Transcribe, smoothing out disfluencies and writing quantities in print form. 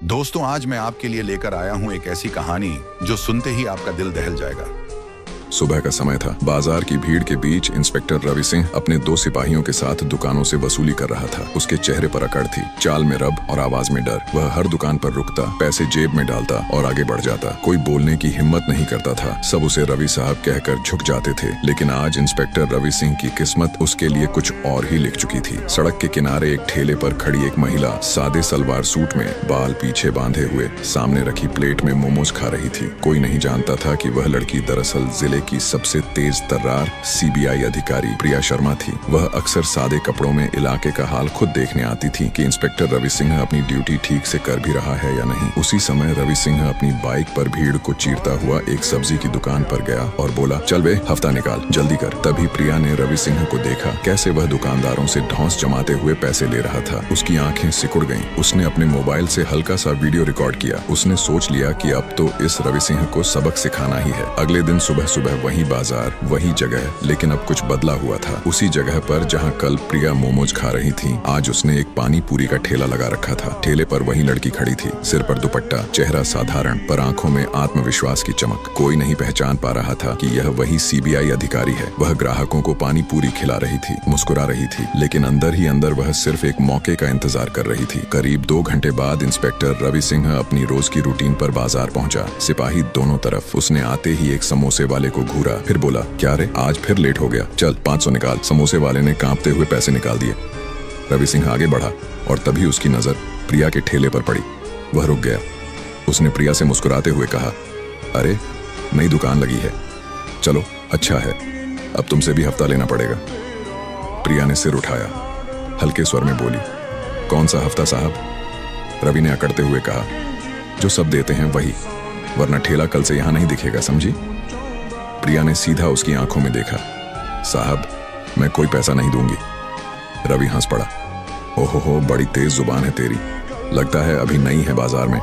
दोस्तों, आज मैं आपके लिए लेकर आया हूं एक ऐसी कहानी जो सुनते ही आपका दिल दहल जाएगा। सुबह का समय था। बाजार की भीड़ के बीच इंस्पेक्टर रवि सिंह अपने 2 सिपाहियों के साथ दुकानों से वसूली कर रहा था। उसके चेहरे पर अकड़ थी, चाल में रब और आवाज में डर। वह हर दुकान पर रुकता, पैसे जेब में डालता और आगे बढ़ जाता। कोई बोलने की हिम्मत नहीं करता था। सब उसे रवि साहब कहकर झुक जाते थे। लेकिन आज इंस्पेक्टर रवि सिंह की किस्मत उसके लिए कुछ और ही लिख चुकी थी। सड़क के किनारे एक ठेले पर खड़ी एक महिला सादे सलवार सूट में, बाल पीछे बांधे हुए, सामने रखी प्लेट में मोमोज खा रही थी। कोई नहीं जानता था कि वह लड़की दरअसल जिले की सबसे तेज तर्रार सीबीआई अधिकारी प्रिया शर्मा थी। वह अक्सर सादे कपड़ों में इलाके का हाल खुद देखने आती थी कि इंस्पेक्टर रवि सिंह अपनी ड्यूटी ठीक से कर भी रहा है या नहीं। उसी समय रवि सिंह अपनी बाइक पर भीड़ को चीरता हुआ एक सब्जी की दुकान पर गया और बोला, चल बे, हफ्ता निकाल, जल्दी कर। तभी प्रिया ने रवि सिंह को देखा, कैसे वह दुकानदारों से धौंस जमाते हुए पैसे ले रहा था। उसकी आंखें सिकुड़ गईं। उसने अपने मोबाइल से हल्का सा वीडियो रिकॉर्ड किया। उसने सोच लिया कि अब तो इस रवि सिंह को सबक सिखाना ही है। अगले दिन सुबह सुबह वही बाजार, वही जगह, लेकिन अब कुछ बदला हुआ था। उसी जगह पर जहां कल प्रिया मोमोज खा रही थी, आज उसने एक पानी पूरी का ठेला लगा रखा था। ठेले पर वही लड़की खड़ी थी, सिर पर दुपट्टा, चेहरा साधारण पर आंखों में आत्मविश्वास की चमक। कोई नहीं पहचान पा रहा था कि यह वही सीबीआई अधिकारी है। वह ग्राहकों को पानी पूरी खिला रही थी, मुस्कुरा रही थी, लेकिन अंदर ही अंदर वह सिर्फ एक मौके का इंतजार कर रही थी। करीब 2 घंटे बाद इंस्पेक्टर रवि सिंह अपनी रोज की रूटीन पर बाजार पहुंचा। सिपाही दोनों तरफ। उसने आते ही एक समोसे वाले को घूरा, फिर बोला, क्या रे, आज फिर लेट हो गया, चल 500 निकाल। समोसे वाले ने कांपते हुए पैसे निकाल दिए। रवि सिंह आगे बढ़ा और तभी उसकी नजर प्रिया के ठेले पर पड़ी। वह रुक गया। उसने प्रिया से मुस्कुराते हुए कहा, अरे, नई दुकान लगी है, चलो अच्छा है, अब तुमसे भी हफ्ता लेना पड़ेगा। प्रिया ने सिर उठाया, हल्के स्वर में बोली, कौन सा हफ्ता साहब? रवि ने अकड़ते हुए कहा, जो सब देते हैं वही, वरना ठेला कल से यहां नहीं दिखेगा, समझी? प्रिया ने सीधा उसकी आंखों में देखा, साहब, मैं कोई पैसा नहीं दूंगी। रवि हंस पड़ा, ओहो हो, बड़ी तेज जुबान है तेरी, लगता है अभी नई है बाजार में।